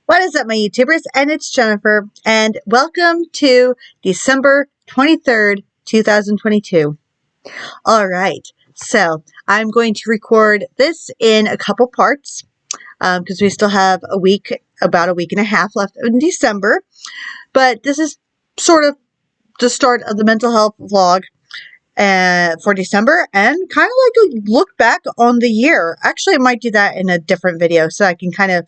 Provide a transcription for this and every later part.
What is up, my YouTubers? And it's Jennifer, and welcome to December 23rd, 2022. All right, so I'm going to record this in a couple parts because we still have about a week and a half left in December. But this is sort of the start of the mental health vlog for December and kind of like a look back on the year. Actually, I might do that in a different video so I can kind of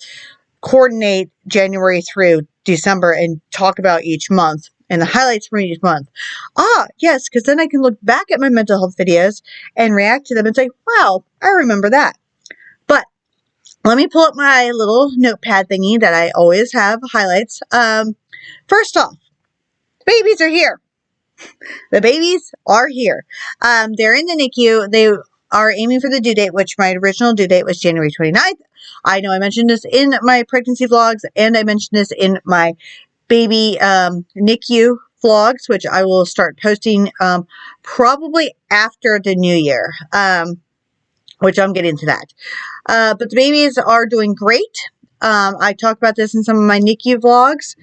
coordinate January through December and talk about each month and the highlights from each month. Yes, because then I can look back at my mental health videos and react to them and say, wow, I remember that. But let me pull up my little notepad thingy that I always have highlights. First off, babies are here. The babies are here. They're in the NICU. They are aiming for the due date, which my original due date was January 29th. I know I mentioned this in my pregnancy vlogs, and I mentioned this in my baby NICU vlogs, which I will start posting probably after the new year, which I'm getting to that. But the babies are doing great. I talked about this in some of my NICU vlogs.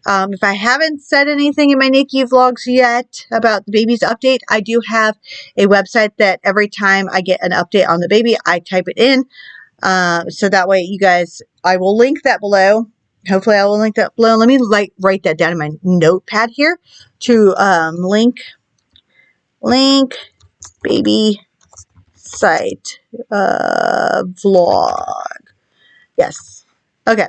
If I haven't said anything in my NICU vlogs yet about the baby's update, I do have a website that every time I get an update on the baby, I type it in. So that way you guys, I will link that below. Hopefully I will link that below. Let me write that down in my notepad here to link baby site vlog. Yes. Okay.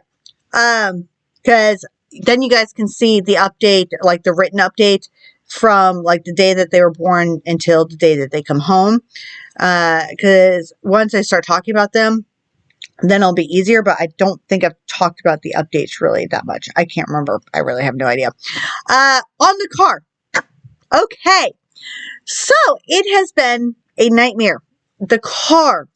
Because then you guys can see the update, like the written update from like the day that they were born until the day that they come home. Because once I start talking about them, then it'll be easier, but I don't think I've talked about the updates really that much. I can't remember. I really have no idea. On the car. Okay. So it has been a nightmare. The car.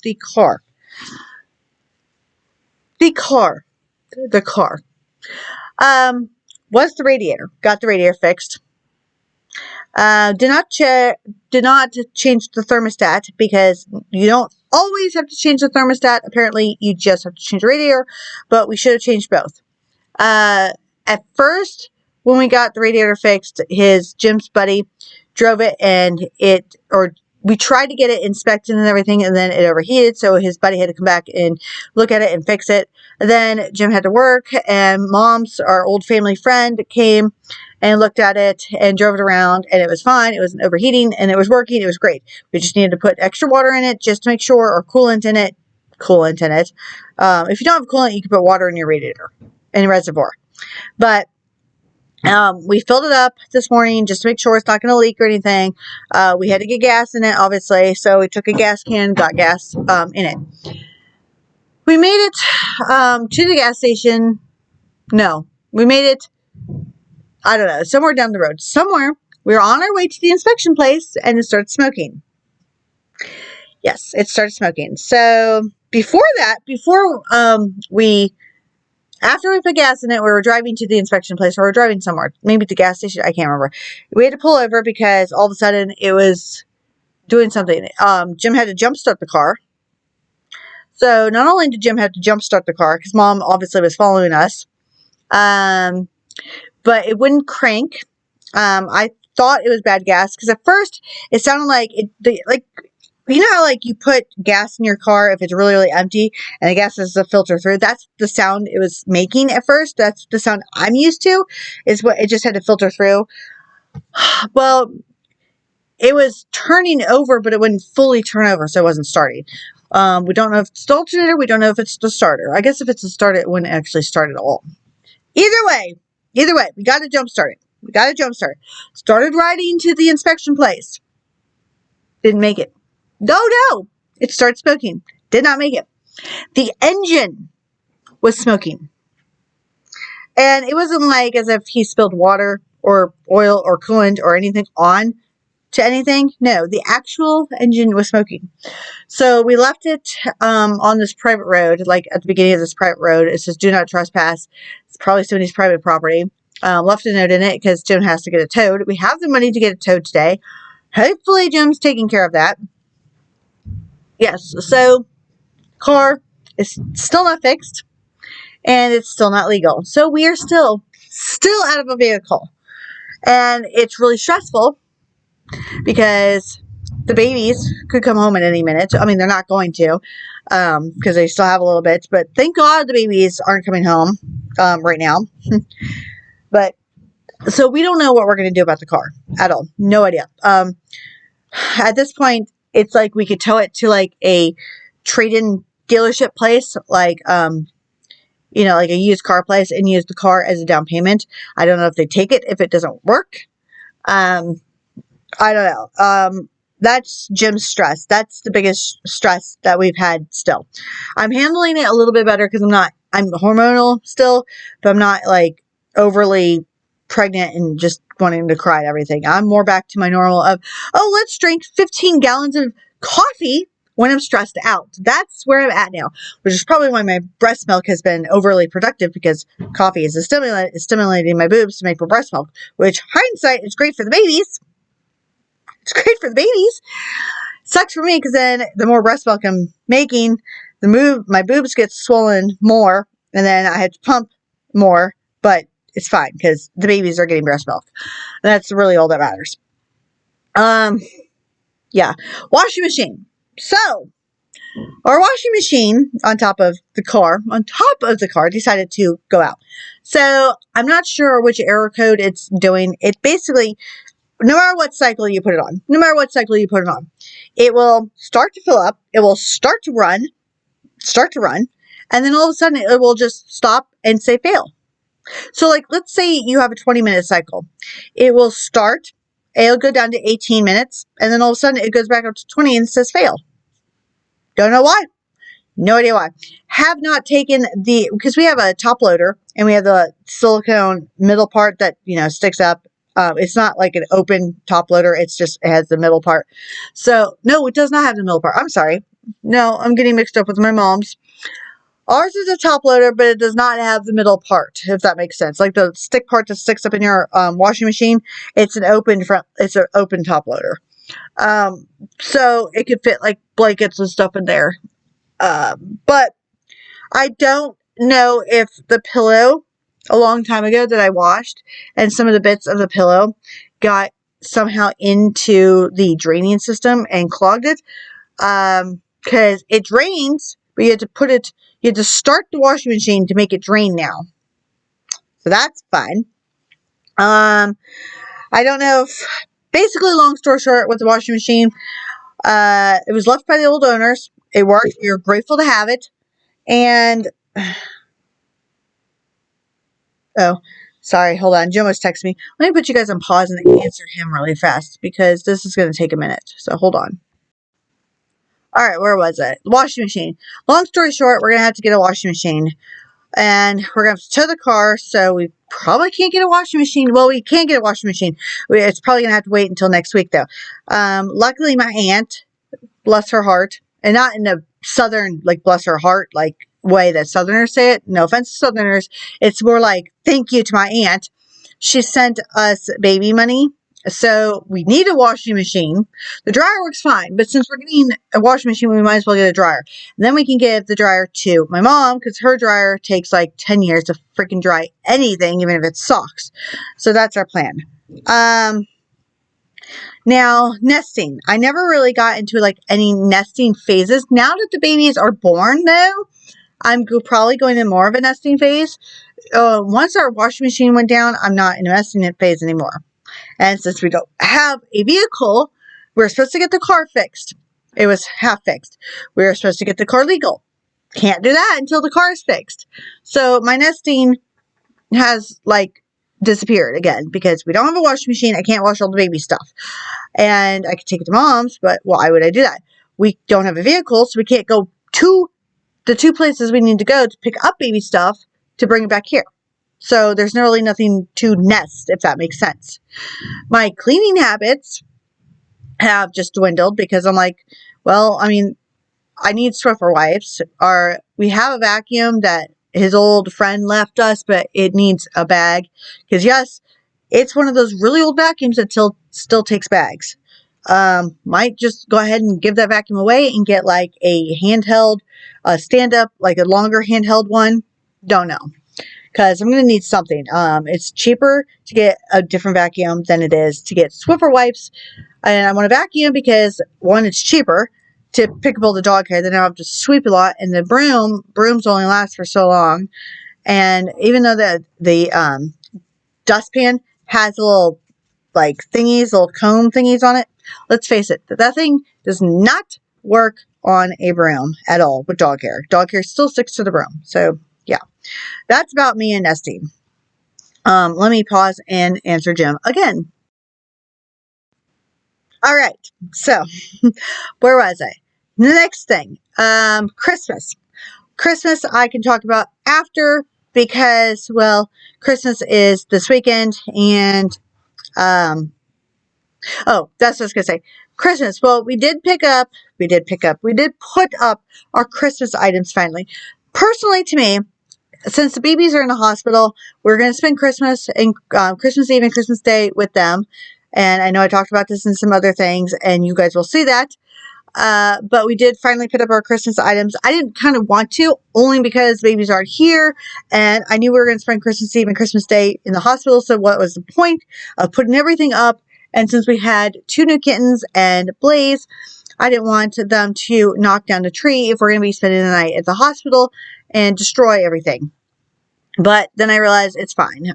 Was the radiator. Got the radiator fixed. Did not change the thermostat because you don't always have to change the thermostat. Apparently, you just have to change the radiator, but we should have changed both. At first, when we got the radiator fixed, Jim's buddy drove it we tried to get it inspected and everything, and then it overheated, so his buddy had to come back and look at it and fix it. And then Jim had to work, and our old family friend, came and looked at it and drove it around, and it was fine. It wasn't overheating, and it was working. It was great. We just needed to put extra water in it just to make sure, or coolant in it. If you don't have coolant, you can put water in your radiator, in the reservoir. But we filled it up this morning just to make sure it's not going to leak or anything. We had to get gas in it, obviously, so we took a gas can, got gas in it. We made it to the gas station. No, we made it, I don't know, somewhere down the road. Somewhere. We were on our way to the inspection place, and it started smoking. Yes, it started smoking. So before that, after we put gas in it, we were driving to the inspection place, or we were driving somewhere, maybe the gas station, I can't remember. We had to pull over because all of a sudden it was doing something. Jim had to jump start the car. So not only did Jim have to jump start the car, because Mom obviously was following us, but it wouldn't crank. I thought it was bad gas, because at first it sounded like you know how like you put gas in your car if it's really, really empty and the gas has to filter through? That's the sound it was making at first. That's the sound I'm used to, is what it just had to filter through. Well, it was turning over, but it wouldn't fully turn over, so it wasn't starting. We don't know if it's the alternator. We don't know if it's the starter. I guess if it's the starter, it wouldn't actually start at all. Either way, we got to jump start it. Started riding to the inspection place. Didn't make it. No, it started smoking. Did not make it. The engine was smoking. And it wasn't like as if he spilled water or oil or coolant or anything on to anything. No, the actual engine was smoking. So we left it on this private road, like at the beginning of this private road. It says, do not trespass. It's probably somebody's private property. Left a note in it because Jim has to get it towed. We have the money to get it towed today. Hopefully Jim's taking care of that. Yes, so car is still not fixed. and it's still not legal. So we are still out of a vehicle. And it's really stressful because the babies could come home at any minute. I mean, they're not going to because they still have a little bit. But thank God the babies aren't coming home right now. But so we don't know what we're going to do about the car at all. No idea. At this point, it's like we could tow it to like a trade-in dealership place, like like a used car place, and use the car as a down payment. I don't know if they take it if it doesn't work. I don't know. That's Jim's stress. That's the biggest stress that we've had still. I'm handling it a little bit better because I'm hormonal still, but I'm not like overly pregnant and just wanting to cry at everything. I'm more back to my normal of, let's drink 15 gallons of coffee when I'm stressed out. That's where I'm at now, which is probably why my breast milk has been overly productive, because coffee is a stimulant. It's stimulating my boobs to make more breast milk, which hindsight is great for the babies. It's great for the babies. Sucks for me because then the more breast milk I'm making, my boobs get swollen more, and then I have to pump more, but it's fine because the babies are getting breast milk. And that's really all that matters. Yeah. Washing machine. So, our washing machine on top of the car decided to go out. So, I'm not sure which error code it's doing. It basically, no matter what cycle you put it on, it will start to fill up, it will start to run, and then all of a sudden it will just stop and say fail. So, like, let's say you have a 20-minute cycle. It will start, it'll go down to 18 minutes, and then all of a sudden it goes back up to 20 and says fail. Don't know why. No idea why. Have not taken because we have a top loader, and we have the silicone middle part that, sticks up. It's not like an open top loader. It has the middle part. So, no, it does not have the middle part. I'm sorry. No, I'm getting mixed up with my mom's. Ours is a top loader, but it does not have the middle part, if that makes sense. Like the stick part that sticks up in your washing machine, it's an open top loader. So it could fit like blankets and stuff in there. But I don't know if the pillow a long time ago that I washed and some of the bits of the pillow got somehow into the draining system and clogged it. Because it drains, but you had to start the washing machine to make it drain now. So that's fun. I don't know if, basically, long story short, with the washing machine, it was left by the old owners. It worked. We were grateful to have it. And, sorry, hold on. Jim was texting me. Let me put you guys on pause and answer him really fast, because this is going to take a minute. So hold on. All right, where was it? Washing machine. Long story short, we're going to have to get a washing machine. And we're going to have to tow the car, so we probably can't get a washing machine. Well, we can get a washing machine. It's probably going to have to wait until next week, though. Luckily, my aunt, bless her heart, and not in a southern, like, bless her heart, like, way that southerners say it. No offense to southerners. It's more like, thank you to my aunt. She sent us baby money. So we need a washing machine. The dryer works fine, but since we're getting a washing machine, we might as well get a dryer. And then we can give the dryer to my mom, because her dryer takes like 10 years to freaking dry anything, even if it's socks. So that's our plan. Now, nesting. I never really got into like any nesting phases. Now that the babies are born, though, I'm probably going in more of a nesting phase. Once our washing machine went down, I'm not in a nesting phase anymore. And since we don't have a vehicle, we were supposed to get the car fixed. It was half fixed. We were supposed to get the car legal. Can't do that until the car is fixed. So my nesting has like disappeared again because we don't have a washing machine. I can't wash all the baby stuff. And I could take it to mom's, but why would I do that? We don't have a vehicle, so we can't go to the two places we need to go to pick up baby stuff to bring it back here. So there's really nothing to nest, if that makes sense. My cleaning habits have just dwindled because I'm like, well, I mean, I need Swiffer wipes. We have a vacuum that his old friend left us, but it needs a bag. Because yes, it's one of those really old vacuums that still takes bags. Might just go ahead and give that vacuum away and get like a handheld, stand-up, like a longer handheld one Don't know. Because I'm going to need something. It's cheaper to get a different vacuum than it is to get Swiffer wipes. And I want a vacuum because, one, it's cheaper to pick up all the dog hair. Then I don't have to sweep a lot. And the brooms only last for so long. And even though the dustpan has little thingies, little comb thingies on it, let's face it, that thing does not work on a broom at all with dog hair. Dog hair still sticks to the broom. So yeah, that's about me and nesting. Let me pause and answer Jim again. All right, so where was I? The next thing, Christmas. Christmas I can talk about after because, well, Christmas is this weekend and, oh, that's what I was going to say. Christmas. Well, we did put up our Christmas items finally. Personally, to me, since the babies are in the hospital, we're going to spend Christmas and Christmas Eve and Christmas Day with them. And I know I talked about this in some other things, and you guys will see that. But we did finally put up our Christmas items. I didn't kind of want to, only because babies aren't here, and I knew we were going to spend Christmas Eve and Christmas Day in the hospital, so what was the point of putting everything up? And since we had 2 new kittens and Blaze, I didn't want them to knock down the tree if we're going to be spending the night at the hospital and destroy everything. But then I realized it's fine.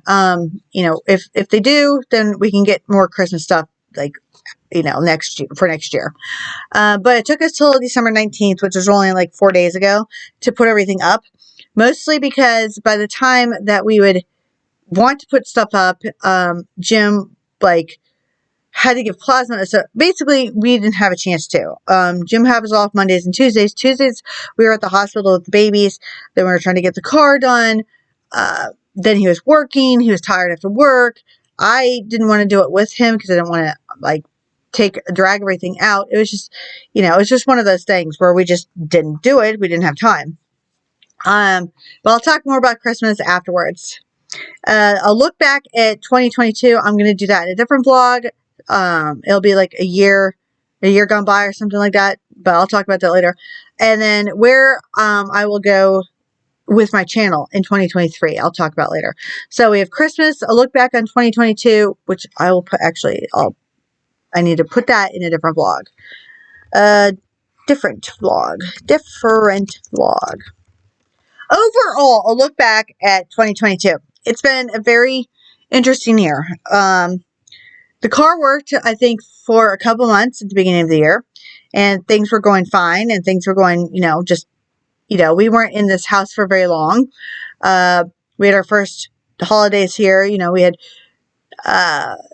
If they do, then we can get more Christmas stuff, next year. But it took us till December 19th, which was only 4 days ago, to put everything up. Mostly because by the time that we would want to put stuff up, Jim, had to give plasma. So basically, we didn't have a chance to. Jim had us off Mondays and Tuesdays. Tuesdays, we were at the hospital with the babies. Then we were trying to get the car done. Then he was working. He was tired after work. I didn't want to do it with him because I didn't want to, drag everything out. It was just, it was just one of those things where we just didn't do it. We didn't have time. But I'll talk more about Christmas afterwards. I'll look back at 2022. I'm going to do that in a different vlog. It'll be a year gone by or something like that, but I'll talk about that later. And then where, I will go with my channel in 2023, I'll talk about later. So we have Christmas, a look back on 2022, which I will put, I need to put that in a different vlog. Different vlog. Overall, a look back at 2022. It's been a very interesting year. The car worked, I think, for a couple months at the beginning of the year, and things were going fine, and things were going, we weren't in this house for very long. We had our first holidays here. We had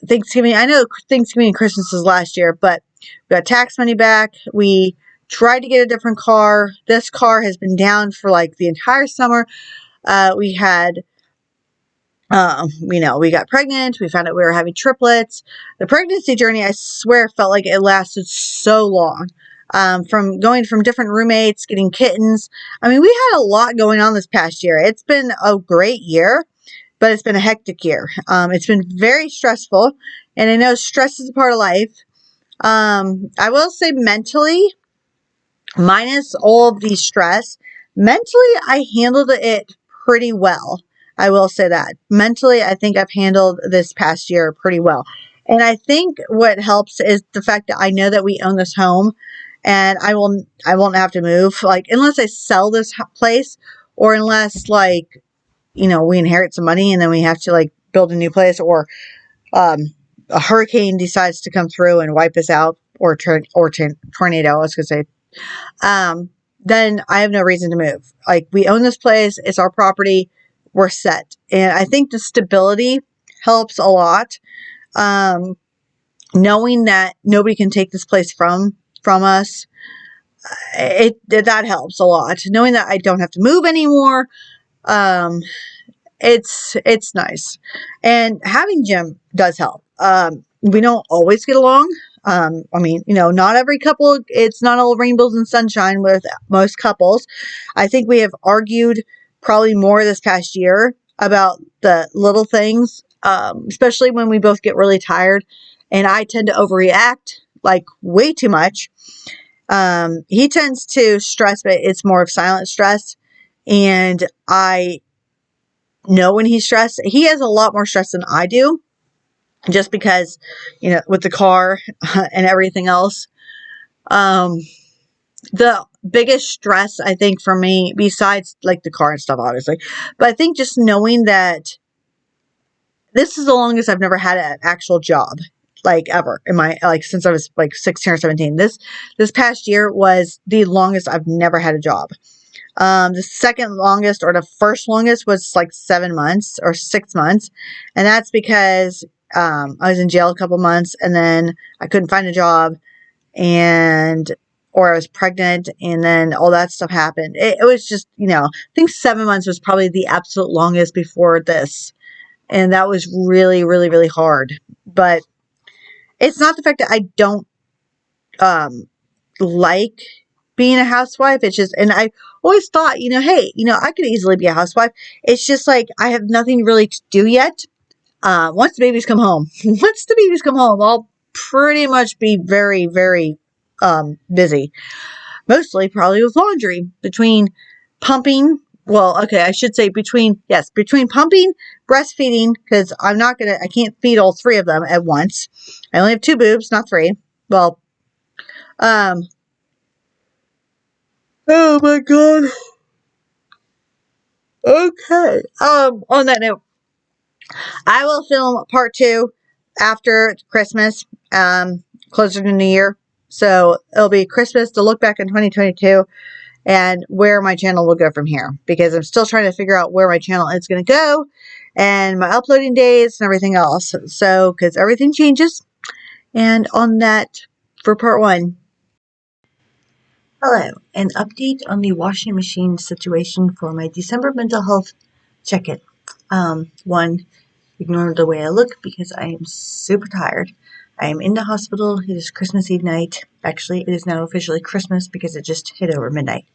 Thanksgiving. I know Thanksgiving and Christmas was last year, but we got tax money back. We tried to get a different car. This car has been down for the entire summer. We had, we got pregnant. We found out we were having triplets. The pregnancy journey, I swear, felt like it lasted so long. From going from different roommates, getting kittens. I mean, we had a lot going on this past year. It's been a great year, but it's been a hectic year. It's been very stressful, and I know stress is a part of life. I will say mentally, minus all of the stress, mentally, I handled it pretty well. I will say that. Mentally, I think I've handled this past year pretty well. And I think what helps is the fact that I know that we own this home, and I won't have to move, unless I sell this place, or unless, we inherit some money and then we have to, build a new place, or a hurricane decides to come through and wipe us out, or tornado, I was going to say, then I have no reason to move. We own this place. It's our property. We're set. And I think the stability helps a lot. Knowing that nobody can take this place from us, that helps a lot. Knowing that I don't have to move anymore, it's nice. And having Jim does help. We don't always get along. Not every couple, it's not all rainbows and sunshine with most couples. I think we have argued probably more this past year about the little things, especially when we both get really tired, and I tend to overreact way too much. He tends to stress, but it's more of silent stress, and I know when he's stressed. He has a lot more stress than I do, just because, with the car and everything else. The biggest stress, I think, for me, besides like the car and stuff, obviously, but I think just knowing that this is the longest I've never had an actual job, like ever in my, like, since I was like 16 or 17. This past year was the longest I've never had a job. The second longest, or the first longest, was like 7 months or 6 months. And that's because I was in jail a couple months, and then I couldn't find a job, or I was pregnant, and then all that stuff happened. It was just, I think 7 months was probably the absolute longest before this. And that was really, really, really hard. But it's not the fact that I don't like being a housewife. It's just, and I always thought, hey, I could easily be a housewife. It's just like I have nothing really to do yet. Once the babies come home, I'll pretty much be very, very busy. Mostly probably with laundry, between pumping. Well, okay, I should say between pumping, breastfeeding, because I can't feed all three of them at once. I only have 2 boobs, not 3. Well, oh my God. Okay. On that note, I will film part 2 after Christmas, closer to New Year. So it'll be Christmas to look back in 2022 and where my channel will go from here, because I'm still trying to figure out where my channel is going to go and my uploading days and everything else. So, because everything changes. And on that, for part 1. Hello, an update on the washing machine situation for my December mental health check-in. 1, ignore the way I look because I am super tired. I am in the hospital. It is Christmas Eve night. Actually, it is now officially Christmas because it just hit over midnight.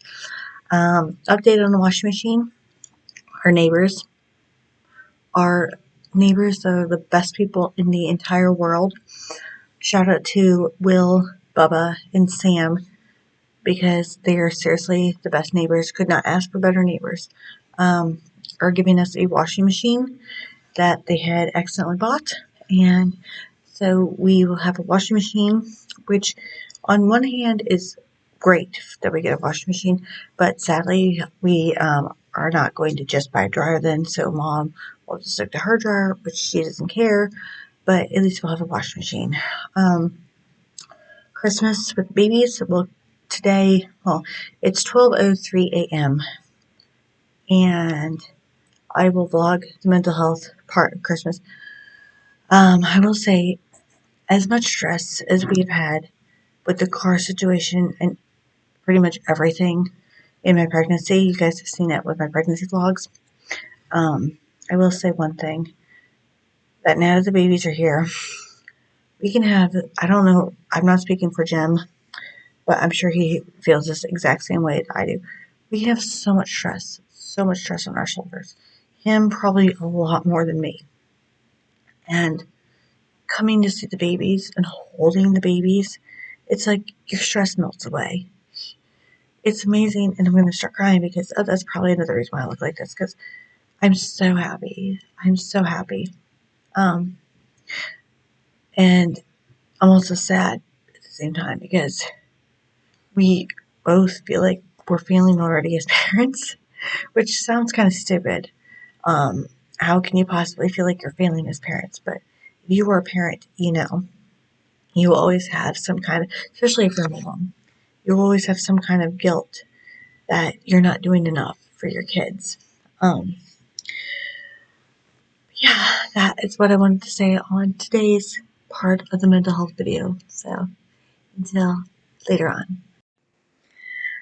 Update on the washing machine. Our neighbors are the best people in the entire world. Shout out to Will, Bubba, and Sam, because they are seriously the best neighbors. Could not ask for better neighbors. Are giving us a washing machine that they had accidentally bought, and so we will have a washing machine, which on one hand is great that we get a washing machine, but sadly we are not going to just buy a dryer then, so Mom will just stick to her dryer, which she doesn't care, but at least we'll have a washing machine. Christmas with babies, today, it's 12:03 a.m. and I will vlog the mental health part of Christmas. I will say, as much stress as we've had with the car situation and pretty much everything in my pregnancy, you guys have seen it with my pregnancy vlogs. I will say one thing, that now that the babies are here, we can have, I don't know, I'm not speaking for Jim, but I'm sure he feels this exact same way that I do. We have so much stress on our shoulders. Him probably a lot more than me. And coming to see the babies and holding the babies, it's like your stress melts away. It's amazing, and I'm going to start crying because that's probably another reason why I look like this, because I'm so happy. I'm so happy. And I'm also sad at the same time because we both feel like we're failing already as parents, which sounds kind of stupid. How can you possibly feel like you're failing as parents? But if you are a parent, you always have some kind of, especially if you're a mom, you always have some kind of guilt that you're not doing enough for your kids. Yeah, that is what I wanted to say on today's part of the mental health video. So until later on.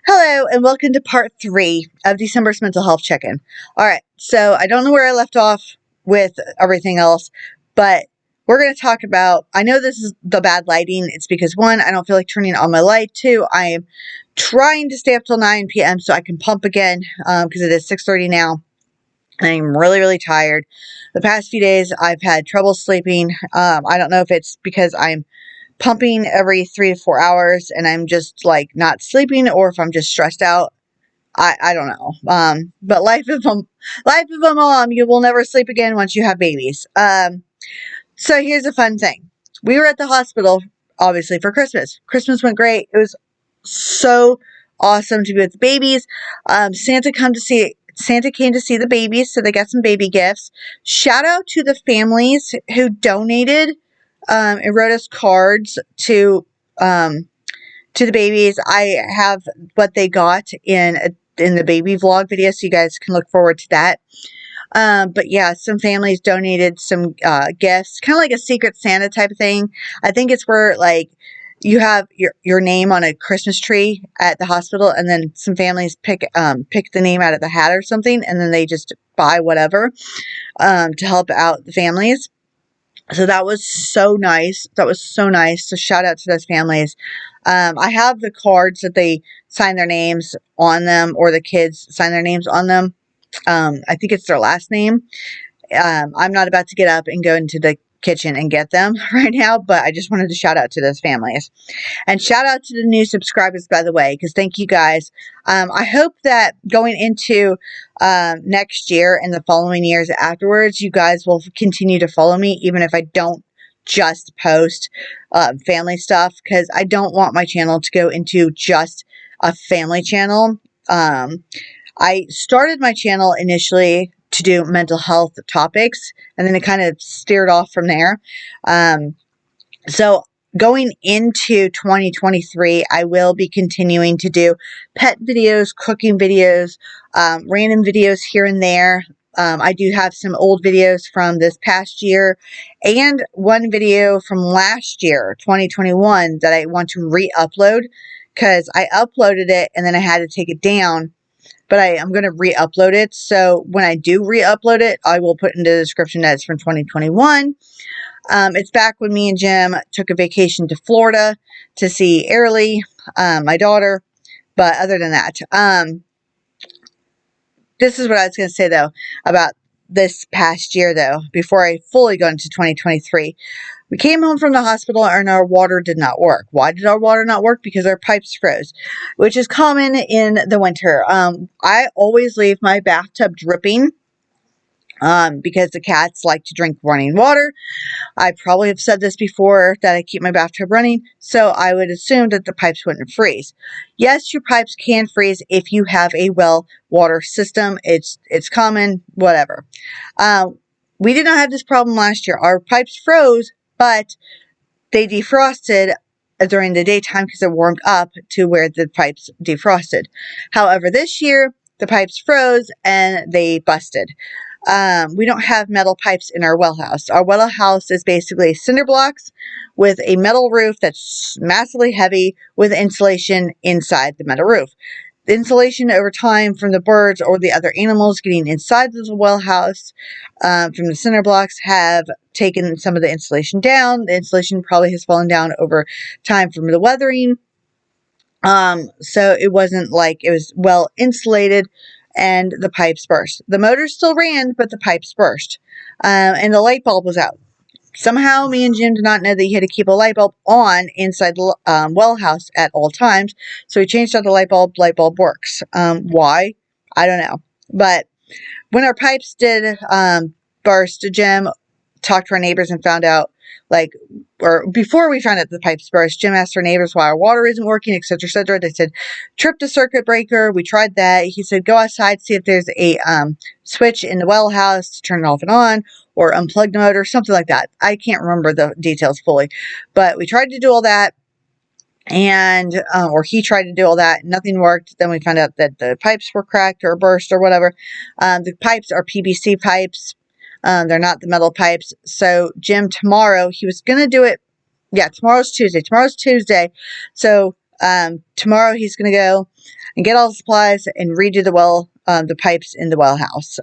Hello, and welcome to part 3 of December's mental health check-in. All right, so I don't know where I left off with everything else, but we're going to talk about, I know this is the bad lighting. It's because 1, I don't feel like turning on my light. 2, I am trying to stay up till 9 p.m. so I can pump again, because it is 6:30 now. I'm really, really tired. The past few days, I've had trouble sleeping. I don't know if it's because I'm pumping every 3 to 4 hours and I'm just like not sleeping, or if I'm just stressed out. I don't know. But life of a mom, you will never sleep again once you have babies. So here's a fun thing. We were at the hospital, obviously, for Christmas. Christmas went great. It was so awesome to be with the babies. Santa came to see the babies, so they got some baby gifts. Shout out to the families who donated and wrote us cards to the babies. I have what they got in the baby vlog video, so you guys can look forward to that. But yeah, some families donated some gifts, kind of like a Secret Santa type of thing. I think it's where like you have your name on a Christmas tree at the hospital, and then some families pick the name out of the hat or something, and then they just buy whatever to help out the families. So that was so nice. That was so nice. So shout out to those families. I have the cards that they sign their names on them, or the kids sign their names on them. I think it's their last name. I'm not about to get up and go into the kitchen and get them right now, but I just wanted to shout out to those families. And shout out to the new subscribers, by the way, because thank you guys. I hope that going into next year and the following years afterwards, you guys will continue to follow me, even if I don't just post family stuff, because I don't want my channel to go into just a family channel. I started my channel initially to do mental health topics, and then it kind of steered off from there. So going into 2023, I will be continuing to do pet videos, cooking videos, random videos here and there. I do have some old videos from this past year and one video from last year, 2021, that I want to re-upload, because I uploaded it and then I had to take it down. But I'm going to re-upload it. So when I do re-upload it, I will put in the description that it's from 2021. It's back when me and Jim took a vacation to Florida to see Airly, my daughter. But other than that, this is what I was going to say, though, about this past year, though, before I fully go into 2023. We came home from the hospital and our water did not work. Why did our water not work? Because our pipes froze, which is common in the winter. I always leave my bathtub dripping because the cats like to drink running water. I probably have said this before, that I keep my bathtub running, so I would assume that the pipes wouldn't freeze. Yes, your pipes can freeze if you have a well water system. It's common, whatever. We did not have this problem last year. Our pipes froze, but they defrosted during the daytime because it warmed up to where the pipes defrosted. However, this year, the pipes froze and they busted. We don't have metal pipes in our well house. Our well house is basically cinder blocks with a metal roof that's massively heavy with insulation inside the metal roof. The insulation over time from the birds or the other animals getting inside the well house from the cinder blocks have taken some of the insulation down. The insulation probably has fallen down over time from the weathering. So it wasn't like it was well insulated, and the pipes burst. The motor still ran, but the pipes burst. And the light bulb was out. Somehow, me and Jim did not know that you had to keep a light bulb on inside the well house at all times. So we changed out the light bulb. Light bulb works. Why? I don't know. But when our pipes did burst, Jim talked to our neighbors and found out, like, or before we found out the pipes burst, Jim asked our neighbors why our water isn't working, etc., etc. They said, trip the circuit breaker. We tried that. He said, go outside, see if there's a switch in the well house to turn it off and on, or unplug the motor, something like that. I can't remember the details fully, but we tried to do all that, and or he tried to do all that. Nothing worked. Then we found out that the pipes were cracked or burst or whatever. The pipes are PVC pipes. They're not the metal pipes. So Jim, tomorrow, he was going to do it. Yeah, tomorrow's Tuesday. So tomorrow he's going to go and get all the supplies and redo the pipes in the well house.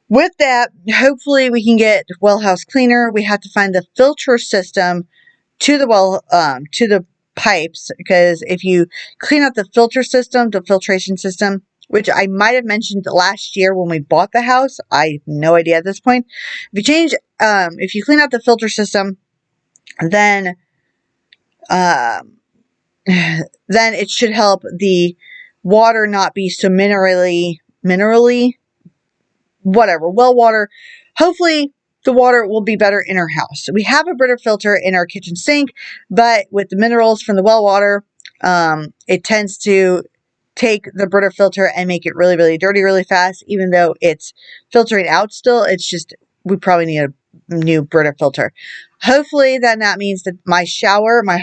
With that, hopefully we can get the well house cleaner. We have to find the filter system to the pipes, because if you clean out the filter system, the filtration system, which I might have mentioned last year when we bought the house, I have no idea at this point. If you clean out the filter system, then it should help the water not be so minerally, whatever, well water. Hopefully the water will be better in our house. We have a Brita filter in our kitchen sink, but with the minerals from the well water, it tends to take the Brita filter and make it really, really dirty really fast. Even though it's filtering out still, it's just, we probably need a new Brita filter. Hopefully then that means that my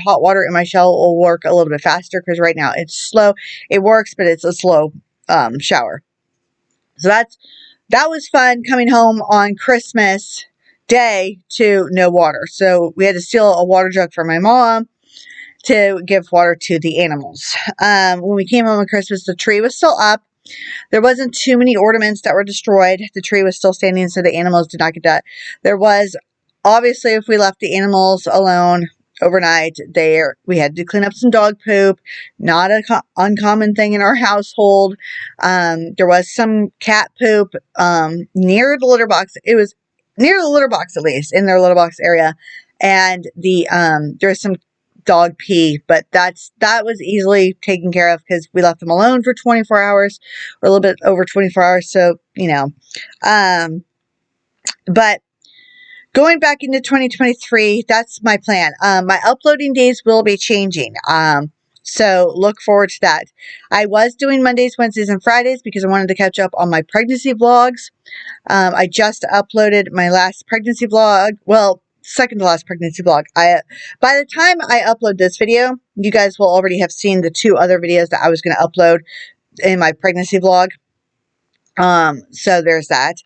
hot water in my shower will work a little bit faster, because right now it's slow. It works, but it's a slow shower. So that was fun, coming home on Christmas Day to no water. So we had to steal a water jug from my mom to give water to the animals. When we came home on Christmas, the tree was still up. There wasn't too many ornaments that were destroyed. The tree was still standing, so the animals did not get that. There was, obviously, if we left the animals alone overnight, we had to clean up some dog poop. Not an uncommon thing in our household. There was some cat poop near the litter box. It was near the litter box, at least, in their litter box area. And there was some dog pee, but that was easily taken care of because we left them alone for 24 hours, or a little bit over 24 hours. So, but going back into 2023, that's my plan. My uploading days will be changing. So look forward to that. I was doing Mondays, Wednesdays, and Fridays because I wanted to catch up on my pregnancy vlogs. I just uploaded my last pregnancy vlog. Well, second to last pregnancy vlog. By the time I upload this video, you guys will already have seen the 2 other videos that I was going to upload in my pregnancy vlog. So there's that.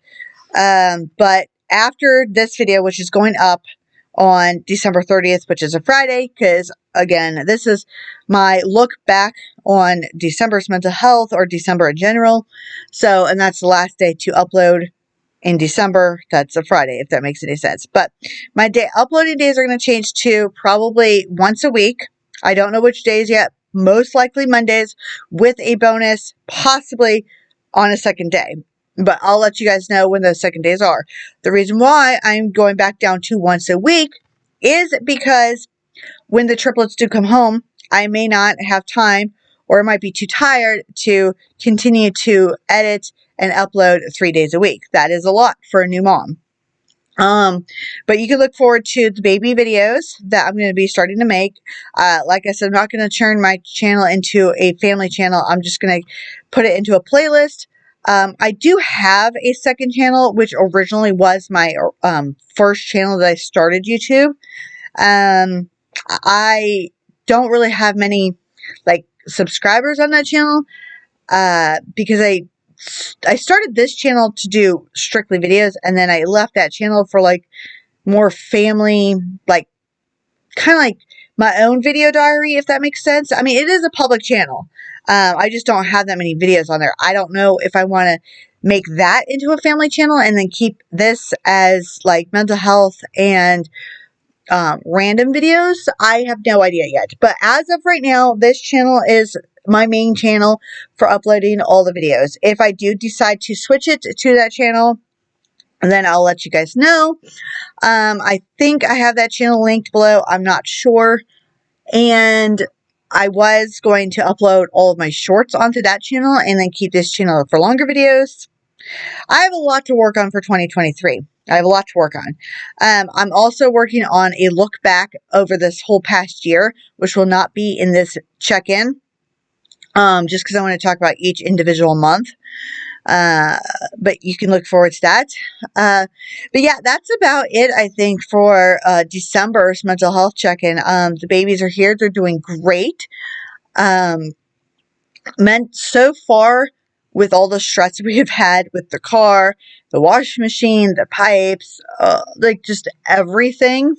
But after this video, which is going up on December 30th, which is a Friday, because again, this is my look back on December's mental health, or December in general. So, and that's the last day to upload in December. That's a Friday, if that makes any sense. But my uploading days are going to change to probably once a week. I don't know which days yet. Most likely Mondays, with a bonus, possibly on a second day. But I'll let you guys know when those second days are. The reason why I'm going back down to once a week is because when the triplets do come home, I may not have time, or I might be too tired to continue to edit and upload 3 days a week. That is a lot for a new mom. But you can look forward to the baby videos that I'm going to be starting to make. Like I said, I'm not going to turn my channel into a family channel. I'm just going to put it into a playlist. I do have a second channel, which originally was my first channel that I started YouTube. I don't really have many subscribers on that channel because I started this channel to do strictly videos, and then I left that channel for more family, kind of like my own video diary, if that makes sense. I mean, it is a public channel. I just don't have that many videos on there. I don't know if I want to make that into a family channel and then keep this as mental health and random videos. I have no idea yet. But as of right now, this channel is my main channel for uploading all the videos. If I do decide to switch it to that channel, then I'll let you guys know. I think I have that channel linked below. I'm not sure. And I was going to upload all of my shorts onto that channel and then keep this channel for longer videos. I have a lot to work on for 2023. I have a lot to work on. I'm also working on a look back over this whole past year, which will not be in this check-in, just because I want to talk about each individual month. But you can look forward to that. But yeah, that's about it, I think, for December's mental health check-in. The babies are here. They're doing great. So far, with all the stress we have had with the car, the washing machine, the pipes, just everything,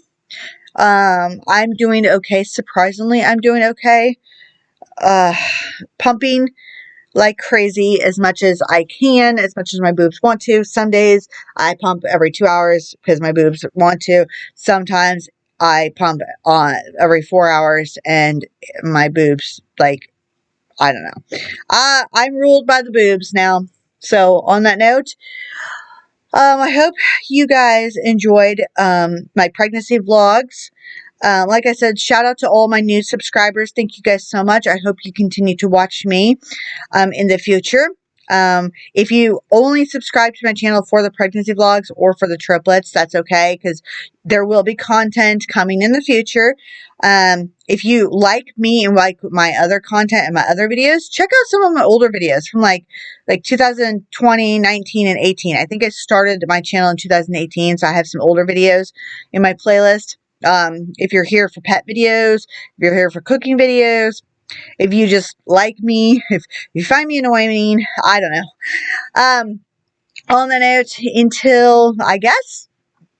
I'm doing okay. Surprisingly, I'm doing okay. Pumping like crazy as much as I can, as much as my boobs want to. Some days I pump every 2 hours because my boobs want to. Sometimes I pump on every 4 hours and my boobs, I don't know. I'm ruled by the boobs now. So on that note, I hope you guys enjoyed my pregnancy vlogs. Like I said, shout out to all my new subscribers. Thank you guys so much. I hope you continue to watch me in the future. If you only subscribe to my channel for the pregnancy vlogs or for the triplets, that's okay, because there will be content coming in the future. If you like me and like my other content and my other videos, check out some of my older videos from like 2020, 19, and 18. I think I started my channel in 2018, so I have some older videos in my playlist. If you're here for pet videos, if you're here for cooking videos, if you just like me, if you find me annoying, I don't know. On the note, until I guess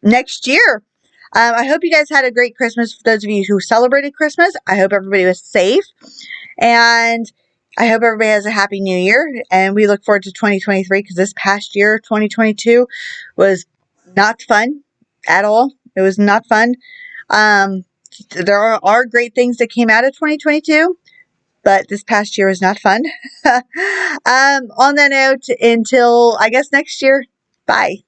next year. I hope you guys had a great Christmas. For those of you who celebrated Christmas, I hope everybody was safe, and I hope everybody has a happy new year. And we look forward to 2023, because this past year, 2022, was not fun at all. It was not fun. There are great things that came out of 2022. But this past year was not fun. On that note, until I guess next year, bye.